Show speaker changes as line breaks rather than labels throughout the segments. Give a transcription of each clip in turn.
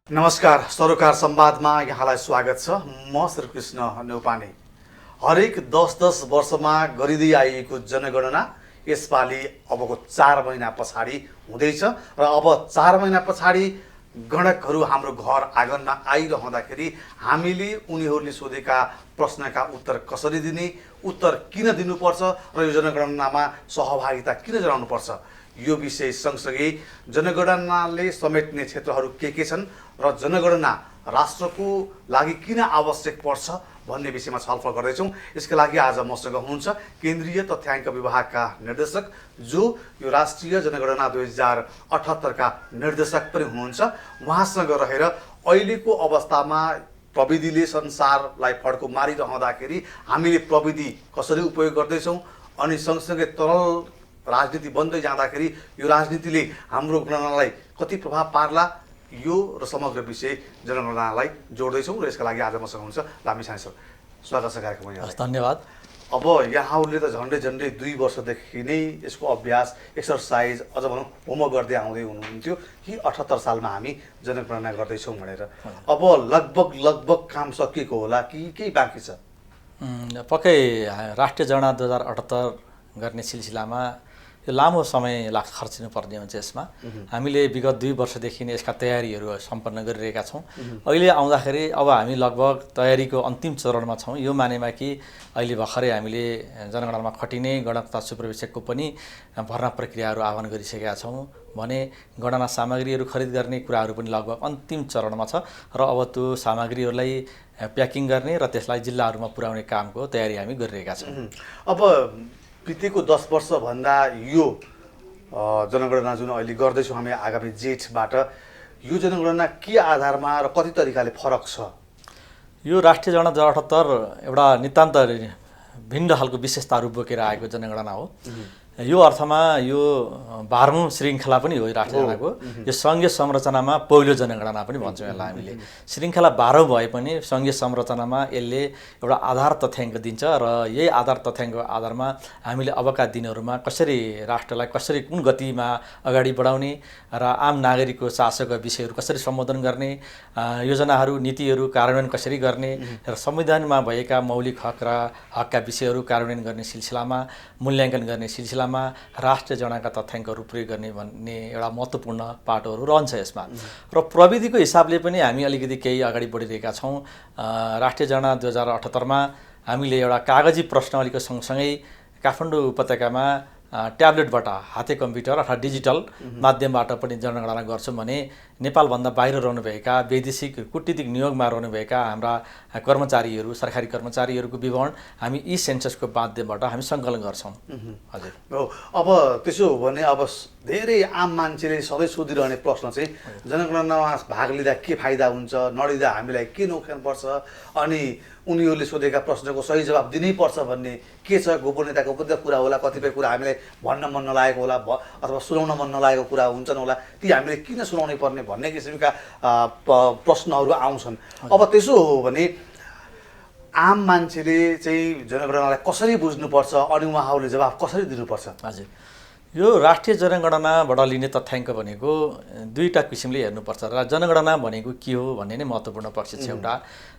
नमस्कार, सरोकार संवादमा यहाँलाई स्वागत छ। म श्रीकृष्ण नेउपाने। हरेक 10-10 वर्षमा गरिँदै आइएको जनगणना यसपालि अबको 4 महिना पछाडि हुँदैछ र अब 4 महिना पछाडि गणकहरू हाम्रो घर आँगनमा आइरहँदाखेरि हामीले उनीहरूले सोधेका प्रश्नका उत्तर कसरी दिने, उत्तर किन दिनुपर्छ र यो जनगणनामा सहभागिता किन जनाउनुपर्छ, यो विषय सँगसँगै जनगणनाले समेट्ने क्षेत्रहरू के छन् र जनगणना राष्ट्रको लागि किन आवश्यक पर्छ भन्ने विषयमा छलफल गर्दैछौँ। यसका लागि आज मसँग हुनुहुन्छ केन्द्रीय तथ्याङ्क विभागका निर्देशक, जो यो राष्ट्रिय जनगणना 2078 का निर्देशक पनि हुनुहुन्छ। उहाँसँग रहेर अहिलेको अवस्थामा प्रविधिले संसारलाई फड्को मारिरहँदाखेरि हामीले प्रविधि कसरी उपयोग गर्दैछौँ अनि सँगसँगै तरल राजनीति बन्दै जाँदाखेरि यो राजनीतिले हाम्रो गणनालाई कति प्रभाव पार्ला, यो र समग्र विषय जनगणनालाई जोड्दैछौँ र यसका लागि आज मसँग हुन्छ लामिछाने सर। स्वागत छ कार्यक्रममा।
धन्यवाद।
अब यहाँहरूले त झन्डै 2 वर्षदेखि नै यसको अभ्यास, एक्सर्साइज, अझ भनौँ होमवर्क गर्दै आउँदै हुनुहुन्थ्यो कि 78 सालमा हामी जनगणना गर्दैछौँ भनेर। अब लगभग काम सकिएको होला कि केही बाँकी छ?
पक्कै राष्ट्रिय जनगणना 2078 गर्ने सिलसिलामा यो लामो समय खर्चिनु पर्ने हुन्छ। यसमा हामीले विगत 2 वर्षदेखि नै यसका तयारीहरू सम्पन्न गरिरहेका छौँ। अहिले आउँदाखेरि अब हामी लगभग तयारीको अन्तिम चरणमा छौँ। यो मानेमा कि अहिले भर्खरै हामीले जनगणनामा खटिने गणक तथा सुपरभिषकको पनि भर्ना प्रक्रियाहरू आह्वान गरिसकेका छौँ भने गणना सामग्रीहरू खरिद गर्ने कुराहरू पनि लगभग अन्तिम चरणमा छ र अब त्यो सामग्रीहरूलाई प्याकिङ गर्ने र त्यसलाई जिल्लाहरूमा पुर्याउने कामको तयारी हामी गरिरहेका छौँ।
अब बितेको 10 वर्षभन्दा यो जनगणना जुन अहिले गर्दैछौँ हामी आगामी जेठबाट, यो जनगणना के आधारमा र कति तरिकाले फरक छ?
यो राष्ट्रिय जनगणना 2078 एउटा नितान्त भिन्न खालको विशेषताहरू बोकेर आएको जनगणना हो। यो अर्थमा यो 12औं श्रृङ्खला पनि हो राष्ट्रिय जनगणनाको। यो सङ्घीय संरचनामा पहिलो जनगणना पनि भन्छौँ यसलाई हामीले। श्रृङ्खला 12 भए पनि सङ्घीय संरचनामा यसले एउटा आधार तथ्याङ्क दिन्छ र यही आधार तथ्याङ्कको आधारमा हामीले अबका दिनहरूमा कसरी राष्ट्रलाई कुन गतिमा अगाडि बढाउने र आम नागरिकको चासोका विषयहरू कसरी सम्बोधन गर्ने, योजनाहरू नीतिहरू कार्यान्वयन कसरी गर्ने र संविधानमा भएका मौलिक हक र हकका विषयहरू कार्यान्वयन गर्ने सिलसिलामा, मूल्याङ्कन गर्ने सिलसिलामा राष्ट्रिय जनगणनाका तथ्याङ्कहरू प्रयोग गर्ने भन्ने एउटा महत्त्वपूर्ण पाटोहरू रहन्छ यसमा। र प्रविधिको हिसाबले पनि हामी अलिकति केही अगाडि बढिरहेका छौँ। राष्ट्रिय जनगणना 2078 मा हामीले एउटा कागजी प्रश्नावलीको सँगसँगै काठमाडौँ उपत्यकामा ट्याब्लेटबाट, हाते कम्प्युटर अथवा डिजिटल माध्यमबाट पनि जनगणना गर्छौँ भने नेपालभन्दा बाहिर रहनुभएका वैदेशिक कुटनीतिक नियोगमा रहनुभएका हाम्रा कर्मचारीहरू, सरकारी कर्मचारीहरूको विवरण हामी ई सेन्ससको माध्यमबाट हामी सङ्कलन गर्छौँ। हजुर
हो। अब त्यसो हो भने अब धेरै आम मान्छेले सधैँ सोधिरहने प्रश्न चाहिँ जनगणनामा भाग लिँदा के फाइदा हुन्छ, नलिँदा हामीलाई के नोक्सान पर्छ अनि उनीहरूले सोधेका प्रश्नको सही जवाब दिनै पर्छ भन्ने के छ? गोपनीयताको पनि त कुरा होला, कतिपय कुरा हामीलाई भन्न मन नलागेको होला अथवा सुनाउन मन नलागेको कुरा हुन्छन् होला, ती हामीले किन सुनाउनै पर्ने भन्ने किसिमका प्रश्नहरू आउँछन्। अब त्यसो हो भने आम मान्छेले चाहिँ जनगणनालाई कसरी बुझ्नुपर्छ अनि उहाँहरूले जवाफ कसरी दिनुपर्छ?
हजुर, यो राष्ट्रिय जनगणनाबाट लिने तथ्याङ्क भनेको दुईवटा किसिमले हेर्नुपर्छ र जनगणना भनेको के हो भन्ने नै महत्त्वपूर्ण पक्ष छ। एउटा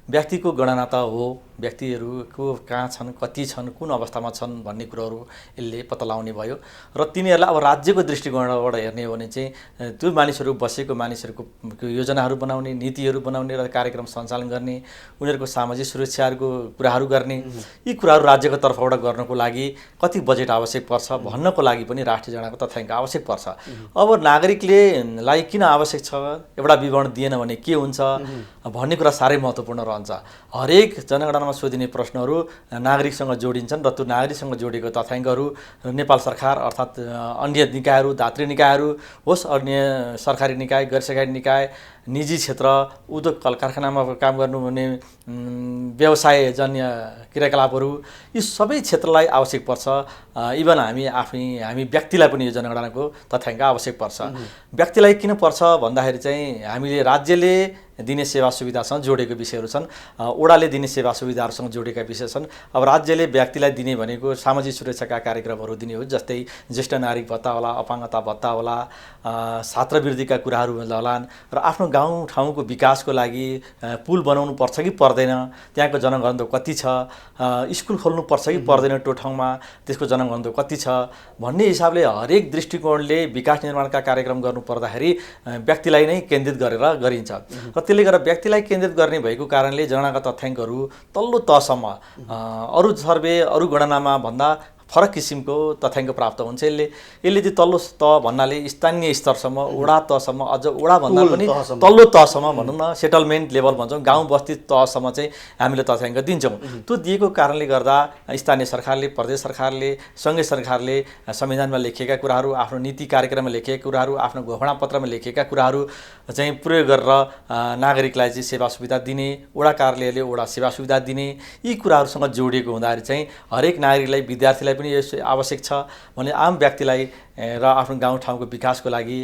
व्यक्तिको गणना त हो, व्यक्तिहरूको कहाँ छन्, कति छन्, कुन अवस्थामा छन् भन्ने कुरोहरू यसले पत्ता लगाउने भयो र तिनीहरूलाई अब राज्यको दृष्टिकोणबाट हेर्ने हो भने चाहिँ त्यो मानिसहरू बसेको मानिसहरूको योजनाहरू बनाउने, नीतिहरू बनाउने र कार्यक्रम सञ्चालन गर्ने, उनीहरूको सामाजिक सुरक्षाहरूको कुराहरू गर्ने, यी कुराहरू राज्यको तर्फबाट गर्नको लागि कति बजेट आवश्यक पर्छ भन्नको लागि पनि राष्ट्रिय जनगणनाको तथ्याङ्क आवश्यक पर्छ। अब नागरिकले किन आवश्यक छ, एउटा विवरण दिएन भने के हुन्छ भन्ने कुरा साह्रै महत्त्वपूर्ण रहन्छ। हरेक जनगणनामा सोधिने प्रश्नहरू नागरिकसँग जोडिन्छन् र त्यो नागरिकसँग जोडिएको तथ्याङ्कहरू नेपाल सरकार अर्थात् अन्य निकायहरू, धात्री निकायहरू होस्, अन्य सरकारी निकाय, गैर सरकारी निकाय, निजी क्षेत्र, उद्योग कल कारखानामा काम गर्नुहुने व्यवसायजन्य क्रियाकलापहरू, यी सबै क्षेत्रलाई आवश्यक पर्छ। इभन हामी व्यक्तिलाई पनि यो जनगणनाको तथ्याङ्क आवश्यक पर्छ। व्यक्तिलाई किन पर्छ भन्दाखेरि चाहिँ हामीले राज्यले दिने सेवा सुविधासँग जोडेको विषयहरू छन्, वडाले दिने सेवा सुविधाहरूसँग जोडेका विषय छन्। अब राज्यले व्यक्तिलाई दिने भनेको सामाजिक सुरक्षाका कार्यक्रमहरू दिने हो, जस्तै ज्येष्ठ नागरिक भत्ता होला, अपाङ्गता भत्ता होला, छात्रवृत्तिका कुराहरू होलान् र आफ्नो गाउँ ठाउँको विकासको लागि पुल बनाउनु पर्छ कि पर्दैन, त्यहाँको जनघनत्व कति छ, स्कुल खोल्नु पर्छ कि पर्दैन त्यो ठाउँमा, त्यसको जनघनत्व कति छ भन्ने हिसाबले हरेक दृष्टिकोणले विकास निर्माणका कार्यक्रम गर्नु पर्दाखेरि व्यक्तिलाई नै केन्द्रित गरेर गरिन्छ। र त्यसले गर्दा व्यक्तिलाई केन्द्रित गर्ने भएको कारणले जनगणनाका तथ्याङ्कहरू तल्लो तहसम्म अरू सर्वे अरू गणनामा भन्दा फरक किसिमको तथ्याङ्क प्राप्त हुन्छ। यसले चाहिँ तल्लो तह भन्नाले स्थानीय स्तरसम्म, वडा तहसम्म, अझ वडा भन्दा पनि तल्लो तहसम्म भनौँ न, सेटलमेन्ट लेभल भन्छौँ, गाउँ बस्ती तहसम्म चाहिँ हामीले तथ्याङ्क दिन्छौँ। त्यो दिएको कारणले गर्दा स्थानीय सरकारले, प्रदेश सरकारले, सङ्घीय सरकारले संविधानमा लेखिएका कुराहरू, आफ्नो नीति कार्यक्रममा लेखिएका कुराहरू, आफ्नो घोषणापत्रमा लेखिएका कुराहरू चाहिँ प्रयोग गरेर नागरिकलाई चाहिँ सेवा सुविधा दिने, वडा कार्यालयले वडा सेवा सुविधा दिने, यी कुराहरूसँग जोडिएको हुँदाखेरि चाहिँ हरेक नागरिकलाई, विद्यार्थीलाई पनि यो आवश्यक छ भने आम व्यक्तिलाई र आफ्नो गाउँ ठाउँको विकासको लागि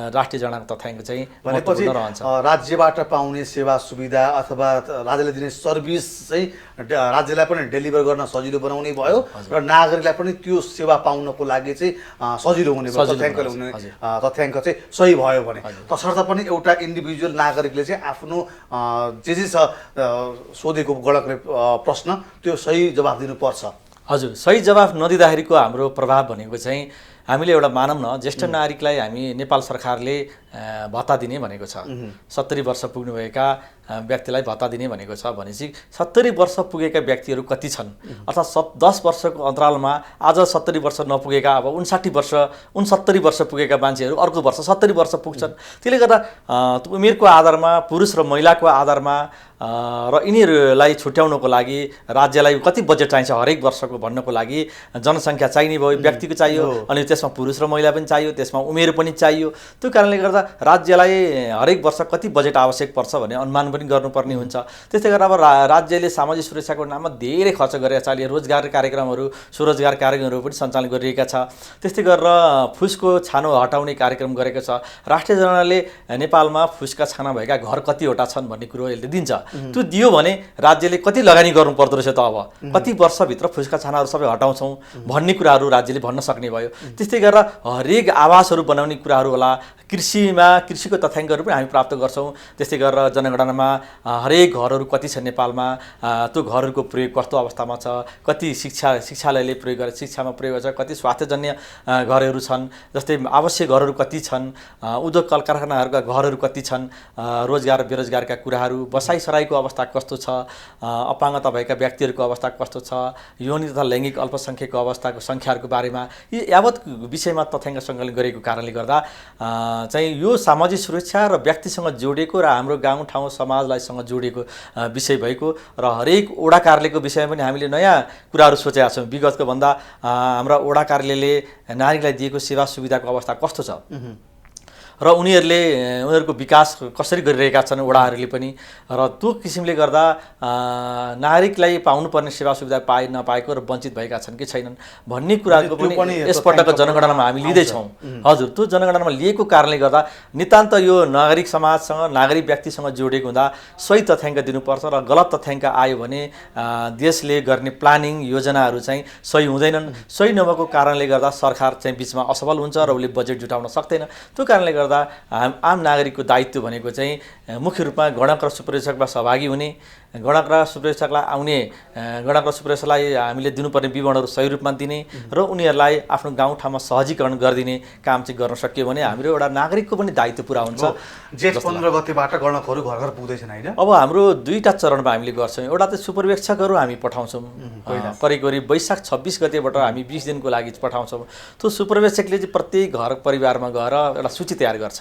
राष्ट्रिय जनगणना तथ्याङ्क चाहिँ
भनेपछि राज्यबाट पाउने सेवा सुविधा अथवा राज्यले दिने सर्भिस चाहिँ राज्यलाई पनि डेलिभर गर्न सजिलो बनाउने भयो र नागरिकलाई पनि त्यो सेवा पाउनको लागि चाहिँ सजिलो हुने भयो, तथ्याङ्क चाहिँ सही भयो भने। तसर्थ पनि एउटा इन्डिभिजुअल नागरिकले चाहिँ आफ्नो जे छ सोधेको गणकले प्रश्न त्यो सही जवाफ दिनुपर्छ।
हजुर, सही जवाफ नदिँदाखेरिको हाम्रो प्रभाव भनेको चाहिँ हामीले एउटा मानौँ न, ज्येष्ठ नागरिकलाई हामी नेपाल सरकारले भत्ता दिने भनेको छ, 70 वर्ष पुग्नुभएका व्यक्तिलाई भत्ता दिने भनेको छ भनेपछि 70 वर्ष पुगेका व्यक्तिहरू कति छन्, अर्थात् 10 वर्षको अन्तरालमा आज 70 वर्ष नपुगेका अब 69 वर्ष पुगेका मान्छेहरू अर्को वर्ष 70 वर्ष पुग्छन्। त्यसले गर्दा उमेरको आधारमा, पुरुष र महिलाको आधारमा र यिनीहरूलाई छुट्याउनको लागि राज्यलाई कति बजेट चाहिन्छ हरेक वर्षको भन्नको लागि जनसङ्ख्या चाहिने भयो, व्यक्तिको चाहियो, अनि त्यसमा पुरुष र महिला पनि चाहियो, त्यसमा उमेर पनि चाहियो। त्यो कारणले गर्दा राज्यलाई हरेक वर्ष कति बजेट आवश्यक पर्छ भन्ने अनुमान पनि गर्नुपर्ने हुन्छ। त्यस्तै गरेर अब राज्यले सामाजिक सुरक्षाको नाममा धेरै खर्च गरेका छ। अहिले रोजगार कार्यक्रमहरू, स्वरोजगार कार्यक्रमहरू पनि सञ्चालन गरिरहेका छ। त्यस्तै गरेर फुसको छानो हटाउने कार्यक्रम गरेको छ। राष्ट्रिय जनगणनाले नेपालमा फुसका छाना भएका घर कतिवटा छन् भन्ने कुरो यसले दिन्छ। त्यो दियो भने राज्यले कति लगानी गर्नु पर्दो रहेछ त, अब कति वर्षभित्र फुसका छानाहरू सबै हटाउँछौँ भन्ने कुराहरू राज्यले भन्न सक्ने भयो। त्यस्तै गरेर हरेक आवासहरू बनाउने कुराहरू होला, कृषिको तथ्याङ्कहरू पनि हामी प्राप्त गर्छौँ। त्यस्तै गरेर जनगणनामा हरेक घरहरू कति छ नेपालमा, त्यो घरहरूको प्रयोग कस्तो अवस्थामा छ, कति शिक्षालयले प्रयोग गरेर शिक्षामा प्रयोग गर्छ, कति स्वास्थ्यजन्य घरहरू छन्, जस्तै आवश्यक घरहरू कति छन्, उद्योग कल कारखानाहरूका घरहरू कति छन्, रोजगार बेरोजगारका कुराहरू, बसाइसराईको अवस्था कस्तो छ, अपाङ्गता भएका व्यक्तिहरूको अवस्था कस्तो छ, यौन तथा लैङ्गिक अल्पसङ्ख्यकको अवस्थाको सङ्ख्याहरूको बारेमा यी यावत विषयमा तथ्याङ्क सङ्कलन गरेको कारणले गर्दा चाहिँ यो सामाजिक सुरक्षा र व्यक्तिसँग जोडिएको र हाम्रो गाउँ ठाउँ समाजलाईसँग जोडिएको विषय भएको र हरेक वडा कार्यालयको विषयमा पनि हामीले नयाँ कुराहरू सोचेका छौँ। विगतको भन्दा हाम्रा वडा कार्यालयले नागरिकलाई दिएको सेवा सुविधाको अवस्था कस्तो छ र उनीहरूको विकास कसरी गरिरहेका छन् वडाहरूले पनि, र त्यो किसिमले गर्दा नागरिकलाई पाउनुपर्ने सेवा सुविधा नपाएको र वञ्चित भएका छन् कि छैनन् भन्ने कुराको पनि यसपटकको जनगणनामा हामी लिँदैछौँ। हजुर, त्यो जनगणनामा लिएको कारणले गर्दा नितान्त यो नागरिक समाजसँग, नागरिक व्यक्तिसँग जोडिएको हुँदा सही तथ्याङ्क दिनुपर्छ र गलत तथ्याङ्क आयो भने देशले गर्ने प्लानिङ योजनाहरू चाहिँ सही हुँदैनन्। सही नभएको कारणले गर्दा सरकार चाहिँ बिचमा असफल हुन्छ र उसले बजेट जुटाउन सक्दैन। त्यो कारणले गर्दा आम नागरिकको दायित्व भनेको चाहिँ मुख्य रूपमा गणक र सुपर्यवेक्षकमा सहभागी हुने, गणक र सुपर्यवेक्षकलाई आउने, गणक र सुपर्यवेक्षकलाई हामीले दिनुपर्ने विवरणहरू सही रूपमा दिने र उनीहरूलाई आफ्नो गाउँठाउँमा सहजीकरण गरिदिने काम चाहिँ गर्न सकियो भने हाम्रो एउटा नागरिकको पनि दायित्व पुरा हुन्छ।
जेठ 15 गतेबाट गणकहरू घर घर पुग्दैछन् होइन?
अब हाम्रो दुईटा चरणमा हामीले गर्छौँ। एउटा त सुपर्यवेक्षकहरू हामी पठाउँछौँ, करिब वैशाख 26 गतेबाट हामी 20 दिनको लागि पठाउँछौँ। त्यो सुपर्यवेक्षकले चाहिँ प्रत्येक घर परिवारमा गएर एउटा सूची तयार गर्छ।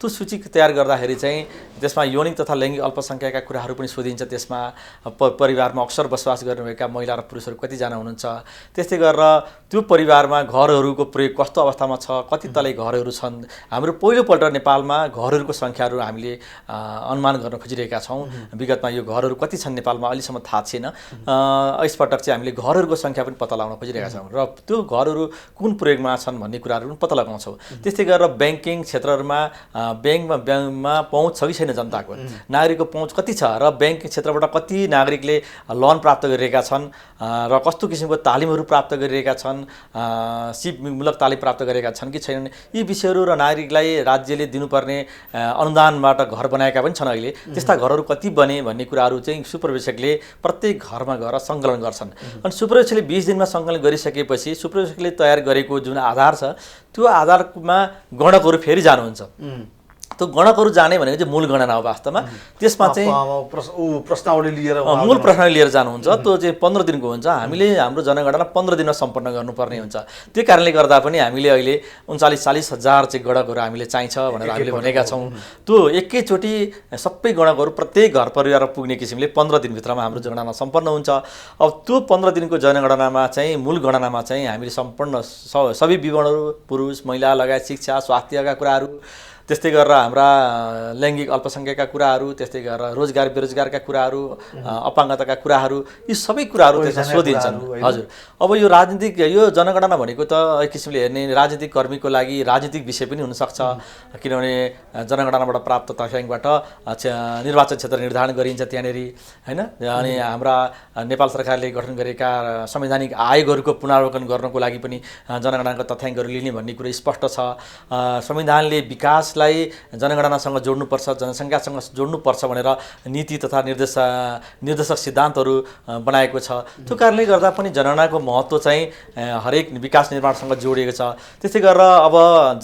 त्यो सूची तयार गर्दाखेरि चाहिँ त्यसमा यौनिक तथा लैङ्गिक अल्पसङ्ख्यकका कुराहरू पनि सोधिन्छ। त्यसमा परिवारमा अक्सर बसोबास गर्नुभएका महिला र पुरुषहरू कतिजना हुनुहुन्छ, त्यस्तै गरेर त्यो परिवारमा घरहरूको प्रयोग कस्तो अवस्थामा छ, कति तले घरहरू छन्। हाम्रो पहिलोपल्ट नेपालमा घरहरूको सङ्ख्याहरू हामीले अनुमान गर्न खोजिरहेका छौँ। विगतमा यो घरहरू कति छन् नेपालमा अहिलेसम्म थाहा छैन। यसपटक चाहिँ हामीले घरहरूको सङ्ख्या पनि पत्ता लगाउन खोजिरहेका छौँ र त्यो घरहरू कुन प्रयोगमा छन् भन्ने कुराहरू पनि पत्ता लगाउँछौँ। त्यस्तै गरेर ब्याङ्किङ क्षेत्रहरूमा ब्याङ्कमा पहुँच छ कि छैन जनताको, नागरिकको पहुँच कति छ र ब्याङ्किङ क्षेत्रबाट कति नागरिकले लोन प्राप्त गरिरहेका छन् र कस्तो किसिमको तालिमहरू प्राप्त गरिरहेका छन्, सिपमूलक तालिम प्राप्त गरेका छन् कि छैनन्, यी विषयहरू र नागरिकलाई राज्यले दिनुपर्ने अनुदानबाट घर बनाएका पनि छन्। अहिले त्यस्ता घरहरू कति बने भन्ने कुराहरू चाहिँ सुपरवेक्षकले प्रत्येक घरमा गएर सङ्कलन गर्छन्। अनि सुपरवेक्षकले 20 दिनमा सङ्कलन गरिसकेपछि सुपरवेक्षकले तयार गरेको जुन आधार छ त्यो आधारमा गणकहरू फेरि जानुहुन्छ। त्यो गणकहरू जाने भनेको चाहिँ मूल गणना हो वास्तवमा। त्यसमा चाहिँ
प्रश्नावली लिएर
मूल प्रश्नावली लिएर जानुहुन्छ। त्यो चाहिँ 15 दिनको हुन्छ। हामीले हाम्रो जनगणना 15 दिनमा सम्पन्न गर्नुपर्ने हुन्छ। त्यो कारणले गर्दा पनि हामीले अहिले 39-40 हजार चाहिँ गणकहरू हामीले चाहिन्छ भनेर हामीले भनेका छौँ। त्यो एकैचोटि सबै गणकहरू प्रत्येक घर परिवारमा पुग्ने किसिमले 15 दिनभित्रमा हाम्रो जनगणना सम्पन्न हुन्छ। अब त्यो 15 दिनको जनगणनामा चाहिँ मूल गणनामा चाहिँ हामीले सम्पूर्ण सबै विवरणहरू पुरुष महिला लगायत शिक्षा स्वास्थ्यका कुराहरू, त्यस्तै गरेर हाम्रा लैङ्गिक अल्पसङ्ख्यकका कुराहरू, त्यस्तै गरेर रोजगार बेरोजगारका कुराहरू, अपाङ्गताका कुराहरू, यी सबै कुराहरू त्यसमा सोधिन्छन्। हजुर, अब यो राजनीतिक यो जनगणना भनेको त एक किसिमले हेर्ने राजनीतिक कर्मीको लागि राजनीतिक विषय पनि हुनसक्छ, किनभने जनगणनाबाट प्राप्त तथ्याङ्कबाट निर्वाचन क्षेत्र निर्धारण गरिन्छ त्यहाँनिर होइन। अनि हाम्रा नेपाल सरकारले गठन गरेका संवैधानिक आयोगहरूको पुनरावलोकन गर्नको लागि पनि जनगणनाको तथ्याङ्कहरू लिने भन्ने कुरो स्पष्ट छ। संविधानले विकास जनगणनासँग जोड्नुपर्छ, जनसङ्ख्यासँग जोड्नुपर्छ भनेर नीति तथा निर्देशक सिद्धान्तहरू बनाएको छ। त्यो कारणले गर्दा पनि जनगणनाको महत्त्व चाहिँ हरेक विकास निर्माणसँग जोडिएको छ। त्यस्तै गरेर अब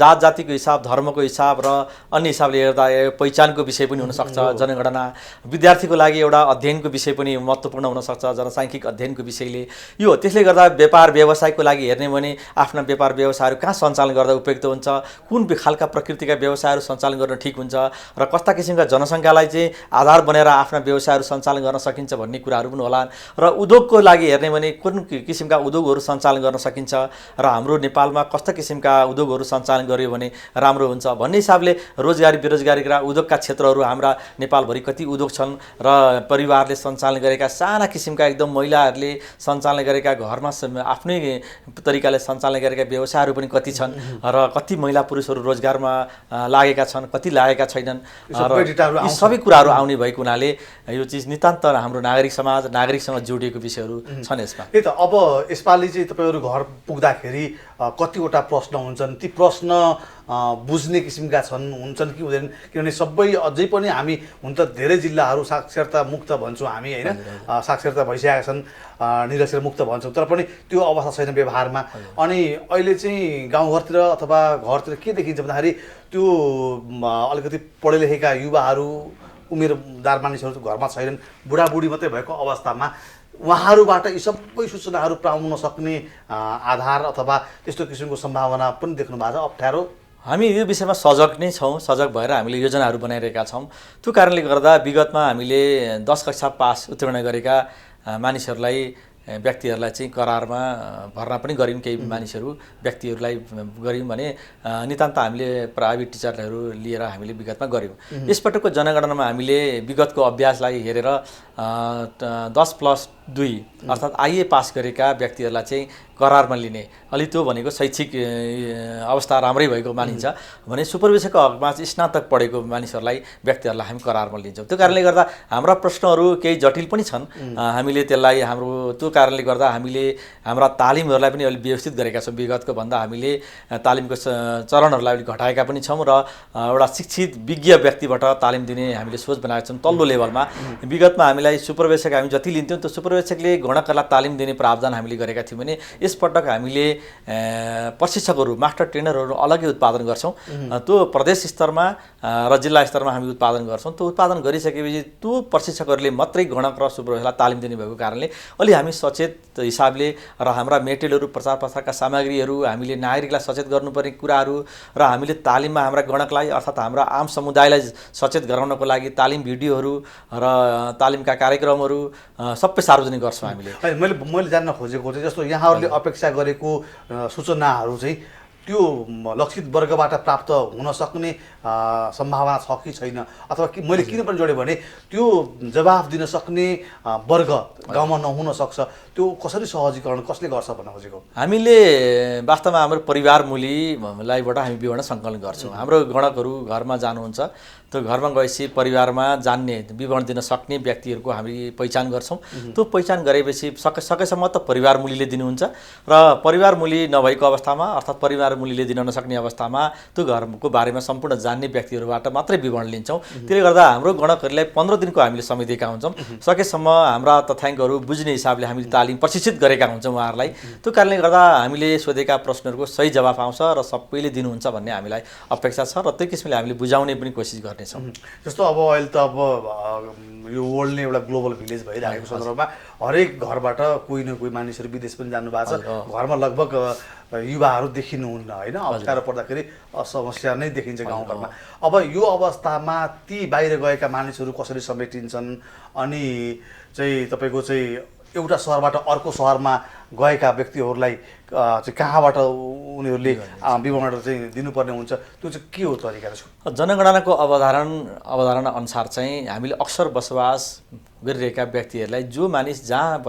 जात जातिको हिसाब, धर्मको हिसाब र अन्य हिसाबले हेर्दा पहिचानको विषय पनि हुनसक्छ जनगणना। विद्यार्थीको लागि एउटा अध्ययनको विषय पनि महत्त्वपूर्ण हुनसक्छ जनसाङ्ख्यिक अध्ययनको विषयले। यो त्यसले गर्दा व्यापार व्यवसायको लागि हेर्ने भने आफ्ना व्यापार व्यवसायहरू कहाँ सञ्चालन गर्दा उपयुक्त हुन्छ, कुन खालका प्रकृतिका व्यवसायहरू सञ्चालन गर्न ठिक हुन्छ र कस्ता किसिमका जनसङ्ख्यालाई चाहिँ आधार बनाएर आफ्ना व्यवसायहरू सञ्चालन गर्न सकिन्छ भन्ने कुराहरू पनि होला। र उद्योगको लागि हेर्ने भने कुन किसिमका उद्योगहरू सञ्चालन गर्न सकिन्छ र हाम्रो नेपालमा कस्ता किसिमका उद्योगहरू सञ्चालन गर्यो भने राम्रो हुन्छ भन्ने हिसाबले रोजगारी बेरोजगारीका उद्योगका क्षेत्रहरू हाम्रा नेपालभरि कति उद्योग छन् र परिवारले सञ्चालन गरेका साना किसिमका एकदम महिलाहरूले सञ्चालन गरेका घरमा आफ्नै तरिकाले सञ्चालन गरेका व्यवसायहरू पनि कति छन् र कति महिला पुरुषहरू रोजगारमा लागेका छन्, कति लागेका छैनन् र यी सबै कुराहरू आउने भएको हुनाले यो चिज नितान्त हाम्रो नागरिक समाज नागरिकसँग जोडिएको विषयहरू छन् यसमा।
त्यही त अब यसपालि चाहिँ तपाईँहरू घर पुग्दाखेरि कतिवटा प्रश्न हुन्छन्, ती प्रश्न बुझ्ने किसिमका हुन्छन् कि हुँदैन? किनभने सबै अझै पनि हामी हुन त धेरै जिल्लाहरू साक्षरता मुक्त भन्छौँ हामी होइन, साक्षरता भइसकेका छन्, निरक्षर मुक्त भन्छौँ, तर पनि त्यो अवस्था छैन व्यवहारमा। अनि अहिले चाहिँ गाउँघरतिर अथवा घरतिर के देखिन्छ भन्दाखेरि त्यो अलिकति पढे लेखेका युवाहरू उमेरदार मानिसहरू घरमा छैनन्, बुढाबुढी मात्रै भएको अवस्थामा उहाँहरूबाट यी सबै सूचनाहरू पाउन सक्ने आधार अथवा त्यस्तो किसिमको सम्भावना पनि देख्नु भएको छ अप्ठ्यारो?
हामी यो विषयमा सजग नै छौँ, सजग भएर हामीले योजनाहरू बनाइरहेका छौँ। त्यो कारणले गर्दा विगतमा हामीले 10 कक्षा पास उत्तीर्ण गरेका मानिसहरूलाई व्यक्तिहरूलाई चाहिँ करारमा भर्ना पनि गऱ्यौँ। केही मानिसहरू व्यक्तिहरूलाई गऱ्यौँ भने नितान्त हामीले प्राइभेट टिचरहरू लिएर हामीले विगतमा गऱ्यौँ। यसपटकको जनगणनामा हामीले विगतको अभ्यासलाई हेरेर 10+2 अर्थात् आइए पास गरेका व्यक्तिहरूलाई चाहिँ करारमा लिने, अलि त्यो भनेको शैक्षिक अवस्था राम्रै भएको मानिन्छ भने सुपरवेक्षकको हकमा चाहिँ स्नातक पढेको मानिसहरूलाई व्यक्तिहरूलाई हामी करारमा लिन्छौँ। त्यो कारणले गर्दा हाम्रा प्रश्नहरू केही जटिल पनि छन्, हामीले त्यसलाई हाम्रो त्यो कारणले गर्दा हामीले हाम्रा तालिमहरूलाई पनि अलिक व्यवस्थित गरेका छौँ। विगतको भन्दा हामीले तालिमको चरणहरूलाई अलिक घटाएका पनि छौँ र एउटा शिक्षित विज्ञ व्यक्तिबाट तालिम दिने हामीले सोच बनाएका छौँ तल्लो लेभलमा। विगतमा हामीलाई सुपरवेक्षक हामी जति लिन्थ्यौँ त्यो पर्यवेक्षकले गणकहरूलाई तालिम दिने प्रावधान हामीले गरेका थियौँ भने यसपटक हामीले प्रशिक्षकहरू मास्टर ट्रेनरहरू अलग्गै उत्पादन गर्छौँ। त्यो प्रदेश स्तरमा र जिल्ला स्तरमा हामी उत्पादन गर्छौँ। त्यो उत्पादन गरिसकेपछि त्यो प्रशिक्षकहरूले मात्रै गणक र सुप्रवेशलाई तालिम दिने भएको कारणले अलि हामी सचेत हिसाबले र हाम्रा मेटेरियलहरू प्रचार प्रसारका सामग्रीहरू हामीले नागरिकलाई सचेत गर्नुपर्ने कुराहरू र हामीले तालिममा हाम्रा गणकलाई अर्थात् हाम्रा आम समुदायलाई सचेत गराउनको लागि तालिम भिडियोहरू र तालिमका कार्यक्रमहरू सबै सार्वजनिक गर्छौँ हामीले।
मैले जान्न खोजेको चाहिँ जस्तो यहाँहरूले अपेक्षा गरेको सूचनाहरू चाहिँ त्यो लक्षित वर्गबाट प्राप्त हुन सक्ने सम्भावना छ कि छैन, अथवा मैले किन पनि जोडेँ भने त्यो जवाफ दिन सक्ने वर्ग गाउँमा नहुन सक्छ, त्यो कसरी सहजीकरण कसले गर्छ भन्न खोजेको।
हामीले वास्तवमा हाम्रो परिवारमूलीलाईबाट हामी विवरण सङ्कलन गर्छौँ। हाम्रो गणकहरू घरमा जानुहुन्छ, त्यो घरमा गएपछि परिवारमा जान्ने विवरण दिन सक्ने व्यक्तिहरूको हामी पहिचान गर्छौँ। त्यो पहिचान गरेपछि सकेसम्म त परिवारमूलीले दिनुहुन्छ र परिवारमूली नभएको अवस्थामा अर्थात् परिवारमूलीले दिन नसक्ने अवस्थामा त्यो घरको बारेमा सम्पूर्ण जान्ने व्यक्तिहरूबाट मात्रै विवरण लिन्छौँ। त्यसले गर्दा हाम्रो गणकहरूलाई 15 दिनको हामीले समय दिएका हुन्छौँ। सकेसम्म हाम्रा तथ्याङ्कहरू बुझ्ने हिसाबले हामीले तालिम प्रशिक्षित गरेका हुन्छौँ उहाँहरूलाई। त्यो कारणले गर्दा हामीले सोधेका प्रश्नहरूको सही जवाफ आउँछ र सबैले दिनुहुन्छ भन्ने हामीलाई अपेक्षा छ र त्यो किसिमले हामीले बुझाउने पनि कोसिस गर्नेछौँ।
जस्तो अब अहिले त अब यो वर्ल्ड नै एउटा ग्लोबल भिलेज भइरहेको सन्दर्भमा हरेक घरबाट कोही न कोही मानिसहरू विदेश पनि जानुभएको छ। घरमा लगभग युवाहरू देखिनुहुन्न होइन, अप्ठ्यारो पर्दाखेरि समस्या नै देखिन्छ गाउँघरमा। अब यो अवस्थामा ती बाहिर गएका मानिसहरू कसरी समेटिन्छन् अनि चाहिँ तपाईँको चाहिँ एउटा सहरबाट अर्को सहरमा गएका व्यक्तिहरूलाई चाहिँ कहाँबाट उनीहरूले विवरण चाहिँ दिनुपर्ने हुन्छ, त्यो चाहिँ के हो तरिका?
जनगणनाको अवधारणा अनुसार चाहिँ हामीले अक्सर बसोबास गरिरहेका व्यक्तिहरूलाई जो मानिस जहाँ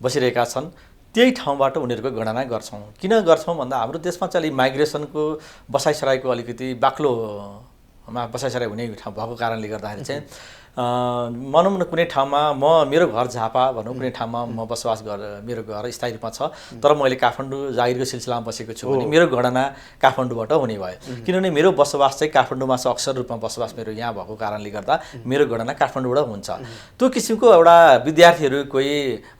बसिरहेका छन् त्यही ठाउँबाट उनीहरूको गणना गर्छौँ। किन गर्छौँ भन्दा हाम्रो देशमा चाहिँ अलि माइग्रेसनको बसाइसराईको अलिकति बाक्लोमा बसाइसराई हुने ठाउँ भएको कारणले गर्दाखेरि चाहिँ भनौँ न कुनै ठाउँमा मेरो घर झापा भनौँ, कुनै ठाउँमा म बसोबास मेरो घर स्थायी रूपमा छ तर मैले काठमाडौँ जागिरको सिलसिलामा बसेको छु भने मेरो गणना काठमाडौँबाट हुने भयो। किनभने मेरो बसोबास चाहिँ काठमाडौँमा छ, अक्सर रूपमा बसोबास मेरो यहाँ भएको कारणले गर्दा मेरो गणना काठमाडौँबाट हुन्छ। त्यो किसिमको एउटा विद्यार्थीहरू कोही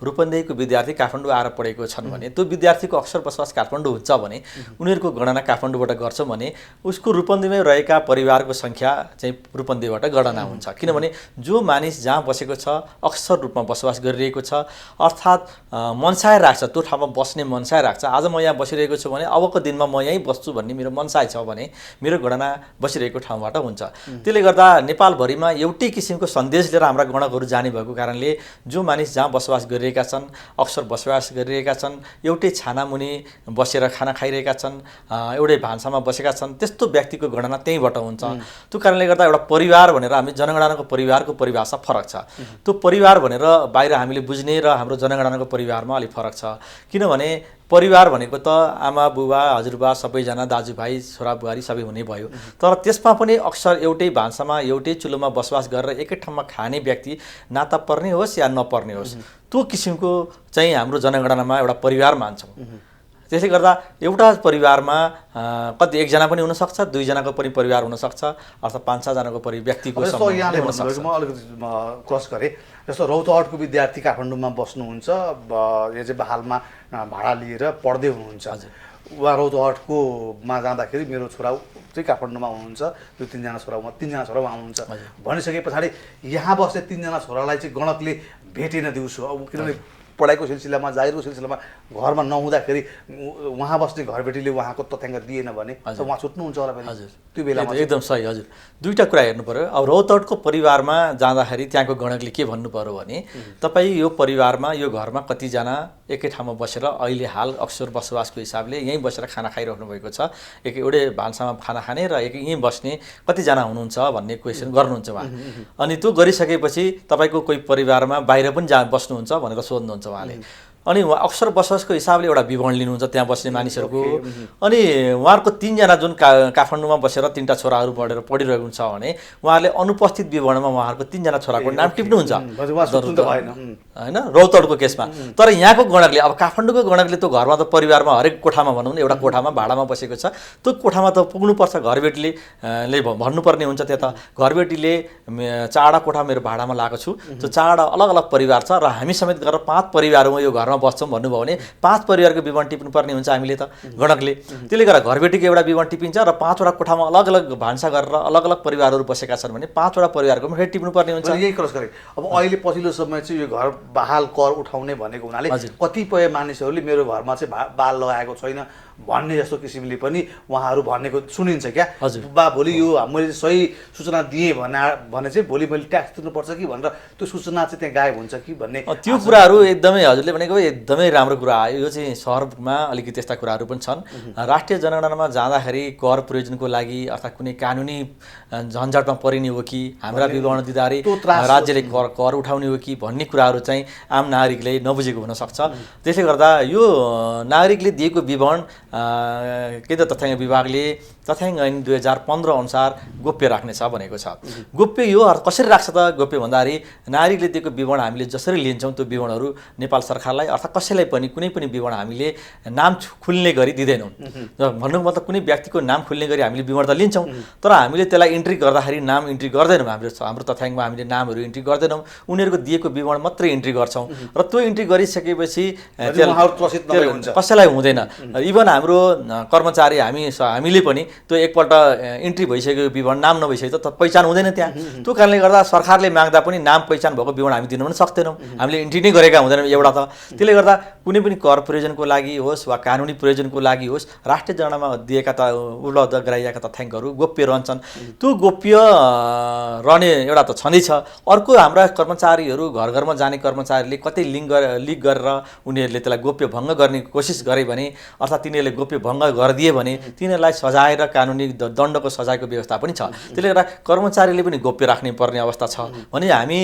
रूपन्देहीको विद्यार्थी काठमाडौँ आएर पढेको छन् भने त्यो विद्यार्थीको अक्सर बसोबास काठमाडौँ हुन्छ भने उनीहरूको गणना काठमाडौँबाट गर्छौँ भने उसको रूपन्देहीमै रहेका परिवारको सङ्ख्या चाहिँ रूपन्देहीबाट गणना हुन्छ। किनभने जो मानिस जहाँ बसेको छ अक्सर रूपमा बसोबास गरिरहेको छ अर्थात् मनसाय राख्छ, त्यो ठाउँमा बस्ने मनसाय राख्छ। आज म यहाँ बसिरहेको छु भने अबको दिनमा म यहीँ बस्छु भन्ने मेरो मनसाय छ भने मेरो गणना बसिरहेको ठाउँबाट हुन्छ। त्यसले गर्दा नेपालभरिमा एउटै किसिमको सन्देश लिएर हाम्रा गणकहरू जाने भएको कारणले जो मानिस जहाँ बसोबास गरिरहेका छन् अक्सर बसोबास गरिरहेका छन्, एउटै छानामुनि बसेर खाना खाइरहेका छन्, एउटै भान्सामा बसेका छन्, त्यस्तो व्यक्तिको गणना त्यहीँबाट हुन्छ। त्यो कारणले गर्दा एउटा परिवार भनेर हामी जनगणनाको परिवारको परिभाषा फरक छ। त्यो परिवार भनेर बाहिर हामीले बुझ्ने र हाम्रो जनगणनाको परिवारमा अलिक फरक छ। किनभने परिवार भनेको त आमा बुबा हजुरबा सबैजना दाजुभाइ छोरा बुहारी सबै हुने भयो, तर त्यसमा पनि अक्सर एउटै भान्सामा एउटै चुलोमा बसोबास गरेर एकै ठाउँमा खाने व्यक्ति नाता पर्ने होस् या नपर्ने होस् त्यो किसिमको चाहिँ हाम्रो जनगणनामा एउटा परिवार मान्छौँ। त्यसले गर्दा एउटा परिवारमा कति एकजना पनि हुनसक्छ, दुईजनाको पनि परिवार हुनसक्छ, अर्थात् 5-6 जनाको व्यक्तिको
जस्तो यहाँले भन्नुभएको म अलिकति क्रस गरेँ। जस्तो रौतहटको विद्यार्थी काठमाडौँमा बस्नुहुन्छ, यो चाहिँ हालमा भाडा लिएर पढ्दै हुनुहुन्छ। उहाँ रौतहटकोमा जाँदाखेरि मेरो छोरा चाहिँ काठमाडौँमा हुनुहुन्छ, त्यो 3जना छोरा उहाँ हुनुहुन्छ भनिसके पछाडि यहाँ बस्ने 3जना छोरालाई चाहिँ गणकले भेटेन दिउँसो। अब किनभने पढाइको सिलसिलामा जागिरको सिलसिलामा घरमा नहुँदाखेरि उहाँ बस्ने घरबेटीले उहाँको तथ्याङ्क दिएन भने उहाँ छुट्नुहुन्छ होला फेरि।
हजुर
त्यो बेलामा
एकदम सही। हजुर दुईवटा कुरा हेर्नु पर्यो। अब रौतहटको परिवारमा जाँदाखेरि त्यहाँको गणकले के भन्नु पर्यो भने तपाईँ यो परिवारमा यो घरमा कतिजना एकै ठाउँमा बसेर अहिले हाल अक्सर बसोबासको हिसाबले यहीँ बसेर खाना खाइराख्नु भएको छ, एउटै भान्सामा खाना खाने र यहीँ बस्ने कतिजना हुनुहुन्छ भन्ने क्वेसन गर्नुहुन्छ उहाँ। अनि त्यो गरिसकेपछि तपाईँको कोही परिवारमा बाहिर पनि बस्नुहुन्छ भनेर सोध्नुहुन्छ उहाँले। अनि उहाँ अक्सर बसोबासको हिसाबले एउटा विवरण लिनुहुन्छ त्यहाँ बस्ने मानिसहरूको। अनि उहाँहरूको 3 जना जुन काठमाडौँमा बसेर 3टा छोराहरू पढिरहेको हुन्छ भने उहाँहरूले अनुपस्थित विवरणमा उहाँहरूको 3 जना छोराको नाम टिप्नुहुन्छ होइन, रौतडको केसमा। तर यहाँको गणकले, अब काठमाडौँको गणकले त घरमा त परिवारमा हरेक कोठामा भनौँ न एउटा कोठामा भाडामा बसेको छ, त्यो कोठामा त पुग्नुपर्छ। घरबेटीले भन्नुपर्ने हुन्छ त्यहाँ त घरबेटीले 4वटा कोठा मेरो भाडामा लगाएको छु, त्यो 4वटा अलग अलग परिवार छ र हामी समेत गरेर 5 परिवारमा यो घरमा बस्छौँ भन्नुभयो भने 5 परिवारको विवरण टिप्नुपर्ने हुन्छ हामीले त गणकले। त्यसले गर्दा घरबेटीको एउटा विवरण टिपिन्छ र 5वटा कोठामा अलग अलग भान्सा गरेर अलग अलग परिवारहरू बसेका छन् भने 5वटा परिवारको फेरि टिप्नुपर्ने हुन्छ।
यही क्रस गरे। अब अहिले पछिल्लो समय चाहिँ यो घर बहाल कर उठाउने भनेको हुनाले कतिपय मानिसहरूले मेरो घरमा चाहिँ बाल लगाएको छैन भन्ने जस्तो किसिमले पनि उहाँहरू भनेको सुनिन्छ क्या। बा भोलि यो मैले सही सूचना दिएँ भने चाहिँ भोलि मैले ट्याक्स तिर्नुपर्छ कि भनेर त्यो सूचना चाहिँ त्यहाँ गायब हुन्छ कि भन्ने
त्यो कुराहरू एकदमै हजुरले भनेको एकदमै राम्रो कुरा आयो। यो चाहिँ सहरमा अलिकति त्यस्ता कुराहरू पनि छन्। राष्ट्रिय जनगणनामा जाँदाखेरि कर प्रयोजनको लागि अर्थात् कुनै कानुनी झन्झटमा परिने हो कि हाम्रा विवरण दिँदाखेरि राज्यले कर उठाउने हो कि भन्ने कुराहरू चाहिँ आम नागरिकले नबुझेको हुनसक्छ। त्यसले गर्दा यो नागरिकले दिएको विवरण केन्द्रीय तथ्याङ्क विभागले तथ्याङ्क ऐन 2015 अनुसार गोप्य राख्नेछ भनेको छ। गोप्य यो कसरी राख्छ त? गोप्य भन्दाखेरि नागरिकले दिएको विवरण हामीले जसरी लिन्छौँ त्यो विवरणहरू नेपाल सरकारलाई अर्थात् कसैलाई पनि कुनै पनि विवरण हामीले नाम खुल्ने गरी दिँदैनौँ। भन्नुको मतलब कुनै व्यक्तिको नाम खुल्ने गरी हामीले विवरण त लिन्छौँ, तर हामीले त्यसलाई इन्ट्री गर्दाखेरि नाम इन्ट्री गर्दैनौँ। हाम्रो तथ्याङ्कमा हामीले नामहरू इन्ट्री गर्दैनौँ, उनीहरूको दिएको विवरण मात्रै इन्ट्री गर्छौँ र त्यो इन्ट्री गरिसकेपछि कसैलाई हुँदैन। इभन हाम्रो कर्मचारी हामीले पनि त्यो एकपल्ट इन्ट्री भइसकेको विवरण नाम नभइसक्यो त पहिचान हुँदैन त्यहाँ। त्यो कारणले गर्दा सरकारले माग्दा पनि नाम पहिचान भएको विवरण हामी दिन पनि सक्दैनौँ, हामीले इन्ट्री नै गरेका हुँदैनौँ एउटा त। त्यसले गर्दा कुनै पनि कर प्रयोजनको लागि होस् वा कानुनी प्रयोजनको लागि होस् राष्ट्रिय जनगणनामा दिएका उपलब्ध गराइएका तथ्याङ्कहरू गोप्य रहन्छन्। त्यो गोप्य रहने एउटा त छँदैछ। अर्को हाम्रा कर्मचारीहरू घर घरमा जाने कर्मचारीले कतै लिक गरेर उनीहरूले त्यसलाई गोप्य भङ्ग गर्ने कोसिस गरे भने अर्थात् तिनीहरूले गोप्य भङ्ग गरिदिए भने तिनीहरूलाई सजाय र कानुनी दण्डको सजायको व्यवस्था पनि छ। त्यसले गर्दा कर्मचारीले पनि गोप्य राख्ने पर्ने अवस्था छ भने हामी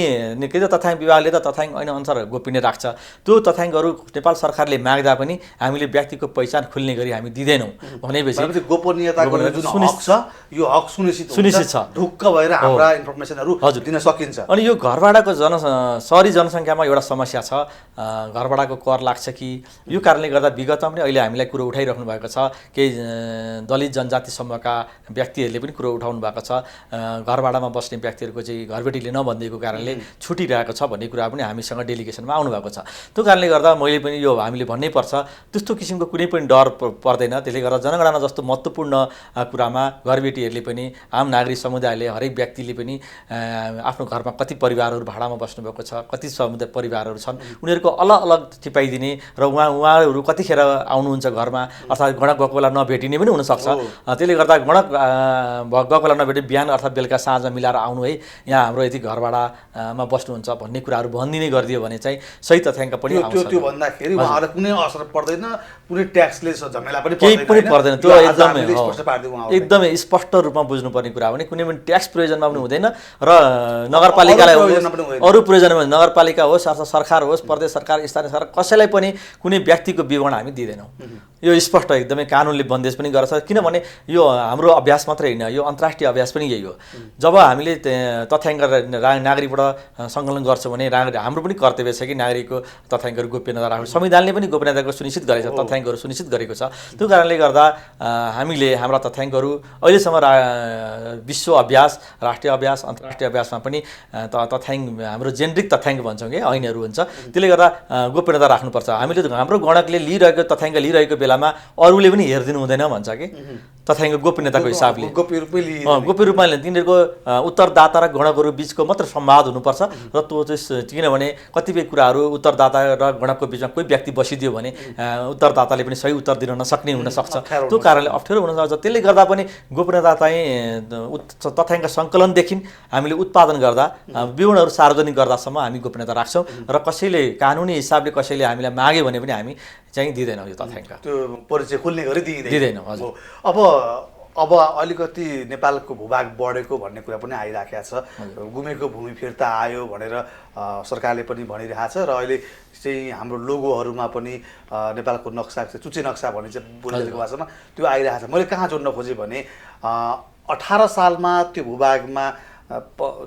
केन्द्रीय तथ्याङ्क विभागले त तथ्याङ्क ऐन अनुसार गोप्य नै राख्छ। त्यो तथ्याङ्कहरू नेपाल सरकारले माग्दा पनि हामीले व्यक्तिको पहिचान खुल्ने गरी हामी दिँदैनौँ भनेपछि
गोपनीयताको जुन हक छ यो हक सुनिश्चित छ, ढुक्क भएर हाम्रा इन्फर्मेसनहरू दिन सकिन्छ।
अनि यो घरभाडाको सहरी जनसङ्ख्यामा एउटा समस्या छ, घरभाडाको कर लाग्छ कि यो कारणले गर्दा विगतमा पनि अहिले हामीलाई कुरो उठाइराख्नु भएको छ। केही दलित जनजाति समूहका व्यक्तिहरूले पनि कुरो उठाउनु भएको छ। घरभाडामा बस्ने व्यक्तिहरूको चाहिँ घरबेटीले नभनिदिएको कारणले छुटिरहेको छ भन्ने कुरा पनि हामीसँग डेलिगेसनमा आउनु भएको छ। त्यो कारणले गर्दा मैले पनि यो हामीले भन्नै पर्छ, त्यस्तो किसिमको कुनै पनि डर पर्दैन। त्यसले गर्दा जनगणना जस्तो महत्त्वपूर्ण कुरामा घरबेटीहरूले पनि आम नागरिक समुदायले हरेक व्यक्तिले पनि आफ्नो घरमा कति परिवारहरू भाडामा बस्नुभएको छ, कति समुदाय परिवारहरू छन्, उनीहरूको अलग अलग टिपाइदिने र उहाँहरू कतिखेर आउनुहुन्छ घरमा अर्थात् गणक गएको बेला नभेटिने पनि हुनसक्छ। त्यसले गर्दा गणक गएको बेला नभेटे बिहान अर्थात् बेलुका साँझ मिलाएर आउनु है, यहाँ हाम्रो यति घरभाडामा बस्नुहुन्छ भन्ने कुराहरू भनिदिने गरिदियो भने चाहिँ सही तथ्याङ्क पनि आउँछ।
त्यो भन्दाखेरि उहाँहरूलाई कुनै असर पर्दैन, कुनै ट्याक्सले झमेला पनि
केही पनि पर्दैन। त्यो एकदमै स्पष्ट रूपमा बुझ्नुपर्ने कुरा हो भने कुनै पनि ट्याक्स प्रयोजनमा पनि हुँदैन र नगरपालिकालाई अरू प्रयोजनमा नगरपालिका होस् अथवा सरकार होस्, प्रदेश सरकार, स्थानीय सरकार कसैलाई पनि कुनै व्यक्तिको विवरण हामी दिँदैनौँ। यो स्पष्ट एकदमै कानुनले बन्देज पनि गर्छ। किनभने यो हाम्रो अभ्यास मात्रै होइन, यो अन्तर्राष्ट्रिय अभ्यास पनि यही हो। जब हामीले तथ्याङ्क नागरिकबाट सङ्कलन गर्छौँ भने हाम्रो पनि कर्तव्य छ कि नागरिकको तथ्याङ्कहरू गोप्यता राख्नु। संविधानले पनि गोपनीयताको सुनिश्चित गरेको छ, तथ्याङ्कहरू सुनिश्चित गरेको छ। त्यो कारणले गर्दा हामीले हाम्रा तथ्याङ्कहरू अहिलेसम्म विश्व अभ्यास, राष्ट्रिय अभ्यास, अन्तर्राष्ट्रिय अभ्यासमा पनि तथ्याङ्क हाम्रो जेनरिक तथ्याङ्क भन्छौँ कि ऐनहरू हुन्छ, त्यसले गर्दा गोपनीयता राख्नुपर्छ। हामीले हाम्रो गणकले लिइरहेको तथ्याङ्क लिइरहेको बेलामा अरूले पनि हेरिदिनु हुँदैन भन्छ कि तथ्याङ्क गोपनीयताको हिसाबले गोप्य रूपमा तिनीहरूको उत्तरदाता र गणकहरू बिचको मात्र संवाद हुनुपर्छ। र त्यो चाहिँ किनभने कतिपय कुराहरू उत्तरदाता र गणकको बिचमा कोही व्यक्ति बसिदियो भने उत्तरदाताले पनि सही उत्तर दिन नसक्ने हुनसक्छ। त्यो कारणले अप्ठ्यारो हुनसक्छ। त्यसले गर्दा पनि गोपनीयता चाहिँ तथ्याङ्क सङ्कलनदेखि हामीले उत्पादन गर्दा विवरणहरू सार्वजनिक गर्दासम्म हामी गोपनीयता राख्छौँ र कसैले कानुनी हिसाबले कसैले हामीलाई माग्यो भने पनि हामी चाहिँ दिँदैनौँ। यो तथ्याङ्क
त्यो परिचय खुल्ने गरी
दिँदैनौँ। हजुर।
अब अब अलिकति नेपालको भूभाग बढेको भन्ने कुरा पनि आइराखेको छ, गुमेको भूमि फिर्ता आयो भनेर सरकारले पनि भनिरहेको छ र अहिले चाहिँ हाम्रो लोगोहरूमा पनि नेपालको नक्सा चुचे नक्सा भनिन्छ बोलिएको भाषामा त्यो आइरहेको छ। मैले कहाँ जोड्न खोजेँ भने 18 सालमा त्यो भूभागमा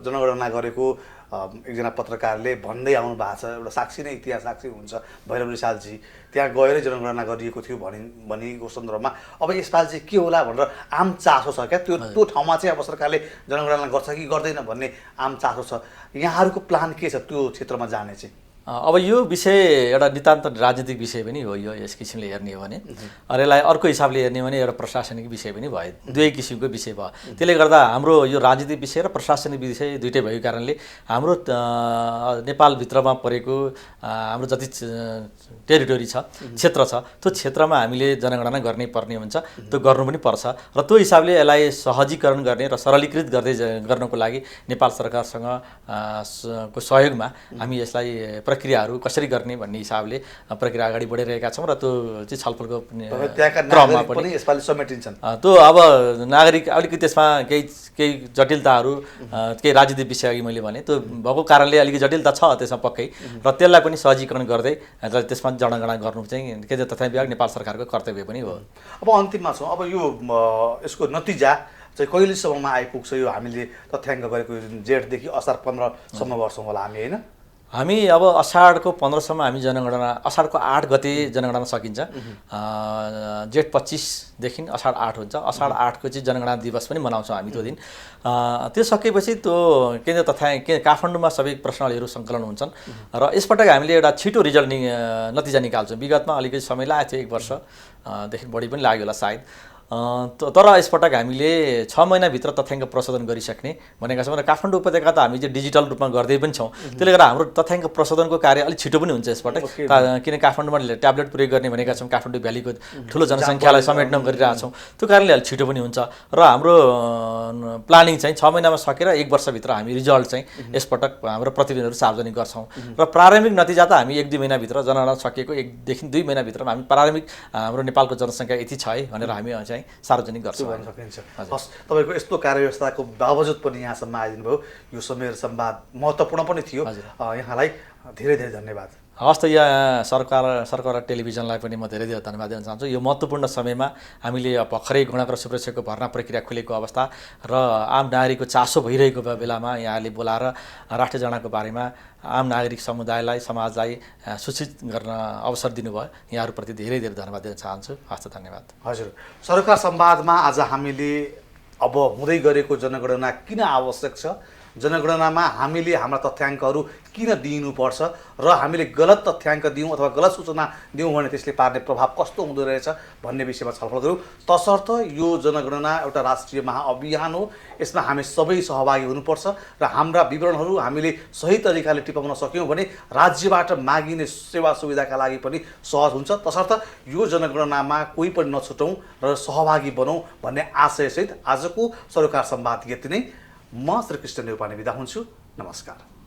जनगणना गरेको एकजना पत्रकारले भन्दै आउनु भएको छ, एउटा साक्षी नै इतिहास साक्षी हुन्छ भैरव रिसालजी, त्यहाँ गएरै जनगणना गरिएको थियो भनिएको सन्दर्भमा अब यसपालि चाहिँ के होला भनेर आम चासो छ क्या, त्यो ठाउँमा चाहिँ अब सरकारले जनगणना गर्छ कि गर्दैन भन्ने आम चासो छ। यहाँहरूको प्लान के छ त्यो क्षेत्रमा जाने चाहिँ?
अब यो विषय एउटा नितान्त राजनीतिक विषय पनि हो। यो यस किसिमले हेर्ने हो भने र यसलाई अर्को हिसाबले हेर्ने हो भने एउटा प्रशासनिक विषय पनि भयो, दुवै किसिमको विषय भयो। त्यसले गर्दा हाम्रो यो राजनीतिक विषय र प्रशासनिक विषय दुइटै भएको कारणले हाम्रो नेपालभित्रमा परेको हाम्रो जति टेरिटोरी छ, क्षेत्र छ, त्यो क्षेत्रमा हामीले जनगणना गर्नै पर्ने हुन्छ, त्यो गर्नु पनि पर्छ र त्यो हिसाबले यसलाई सहजीकरण गर्ने र सरलीकृत गर्नको लागि नेपाल सरकारसँग को सहयोगमा हामी यसलाई प्रक्रियाहरू कसरी गर्ने भन्ने हिसाबले प्रक्रिया अगाडि बढिरहेका छौँ र त्यो चाहिँ छलफलको क्रममा पनि
यसपालि समेटिन्छन्।
त्यो अब नागरिक अलिकति त्यसमा केही जटिलताहरू केही राजनीतिक विषय अघि मैले भने त्यो भएको कारणले अलिकति जटिलता छ त्यसमा पक्कै, र त्यसलाई पनि सहजीकरण गर्दै त्यसमा जनगणना गर्नु चाहिँ केन्द्रीय तथ्याङ्क विभाग नेपाल सरकारको कर्तव्य पनि हो।
अब अन्तिममा छौँ, अब यो यसको नतिजा चाहिँ कहिलेसम्ममा आइपुग्छ? यो हामीले तथ्याङ्क गरेको जेठदेखि असार 15सम्म गर्छौँ होला हामी, होइन?
हामी अब असाढको 15सम्म हामी जनगणना, असाढको 8 गते जनगणना सकिन्छ, जेठ 25देखि असाढ 8 हुन्छ। असाढ 8को चाहिँ जनगणना दिवस पनि मनाउँछौँ हामी त्यो दिन। त्यो सकेपछि त्यो केन्द्रीय तथ्याङ्क काठमाडौँमा सबै प्रश्नावलीहरू सङ्कलन हुन्छन् र यसपटक हामीले एउटा छिटो रिजल्ट नतिजा निकाल्छौँ। विगतमा अलिकति समय लागेको थियो, 1 वर्षदेखि बढी पनि लाग्यो होला सायद, तर यसपटक हामीले 6 महिनाभित्र तथ्याङ्क प्रशोधन गरिसक्ने भनेका छौँ र काठमाडौँ उपत्यका त हामी चाहिँ डिजिटल रूपमा गर्दै पनि छौँ। त्यसले गर्दा हाम्रो तथ्याङ्क प्रशोधनको कार्य अलिक छिटो पनि हुन्छ यसपटक, किन काठमाडौँमा ट्याब्लेट प्रयोग गर्ने भनेका छौँ, काठमाडौँ भ्यालीको ठुलो जनसङ्ख्यालाई समेट्न गरिरहेछौँ, त्यो कारणले अलिक छिटो पनि हुन्छ र हाम्रो प्लानिङ चाहिँ 6 महिनामा सकेर 1 वर्षभित्र हामी रिजल्ट चाहिँ यसपटक हाम्रो प्रतिवेदनहरू सार्वजनिक गर्छौँ र प्रारम्भिक नतिजा त हामी 1-2 महिनाभित्र जनगणना सकिएको 1 देखि 2 महिनाभित्रमा हामी प्रारम्भिक हाम्रो नेपालको जनसङ्ख्या यति छ है भनेर हामी चाहिँ सार्वजनिक गर्छौँ
भन्न सकिन्छ। हस्, तपाईँको यस्तो कार्यव्यवस्थाको बावजुद पनि यहाँसम्म आइदिनु भयो, यो समय संवाद महत्त्वपूर्ण पनि थियो, यहाँलाई धेरै धेरै धन्यवाद।
हस् त यहाँ सरकार र टेलिभिजनलाई पनि म धेरै धेरै धन्यवाद दिन चाहन्छु। यो महत्त्वपूर्ण समयमा हामीले भर्खरै गणक र सुरक्षाको भर्ना प्रक्रिया खुलेको अवस्था र आम नागरिकको चासो भइरहेको बेलामा यहाँले बोलाएर राष्ट्रिय जनगणनाको बारेमा आम नागरिक समुदायलाई, समाजलाई सूचित गर्न अवसर दिनुभयो, यहाँहरूप्रति धेरै धेरै धन्यवाद दिन चाहन्छु। हस् त धन्यवाद।
हजुर, सरकार संवादमा आज हामीले अब हुँदै गरेको जनगणना किन आवश्यक छ, जनगणनामा हामीले हाम्रा तथ्याङ्कहरू किन दिनुपर्छ र हामीले गलत तथ्याङ्क दियौँ अथवा गलत सूचना दियौँ भने त्यसले पार्ने प्रभाव कस्तो हुँदो रहेछ भन्ने विषयमा छलफल गऱ्यौँ। तसर्थ यो जनगणना एउटा राष्ट्रिय महाअभियान हो, यसमा हामी सबै सहभागी हुनुपर्छ र हाम्रा विवरणहरू हामीले सही तरिकाले टिपाउन सक्यौँ भने राज्यबाट मागिने सेवा सुविधाका लागि पनि सहज हुन्छ। तसर्थ यो जनगणनामा कोही पनि नछुटौँ र सहभागी बनौँ भन्ने आशयसहित आजको सरकार संवाद यति नै। म श्रीकृष्ण नेउपाने बिदा हुन्छु। नमस्कार।